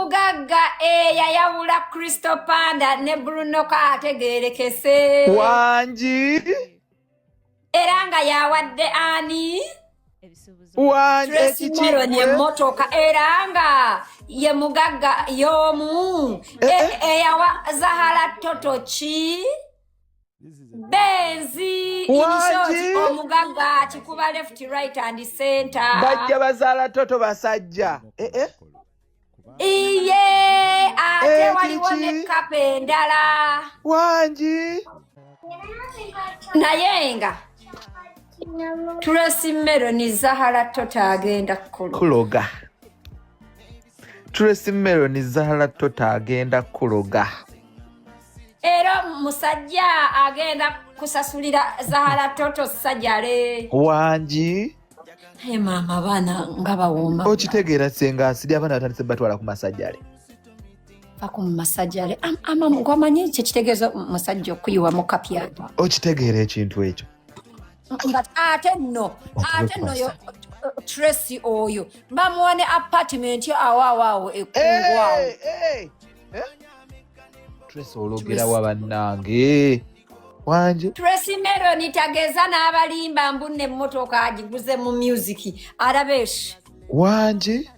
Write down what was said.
mugagga yayawula Crysto Panda ne Bruno kaategeerekese wangi era nga yawadde ani wangi Melon emmotoka era nga ye mugagga y'omu eyawa Zahara Totto ki Benzi inshoti omugagga kikuba left right and center bajja bazaala Totto basajja iye ate waliwo ne kapa endala wangi naye nga Crysto Melon Zahara Totto agenda kuloga Crysto Melon Zahara Totto agenda kuloga era Omusajja agenda kusasulira Zahara Totto sajjale wangi maama baana nga bawooma okitegeera senga asiri abaana batandise batwala ku masajjale ku masajjale gwamanyi kyekitegeeza musajja okuyiwamu kapyata okitegeera ekintu ekyo ate nno yo Tracy oyo bamuwa ne apartment awo ekungwawo Tracy ologera wa bannange wangi Crysto Melon tageeza n'abalimba mbunne emmotoka agiguze mu music arabeshi wangi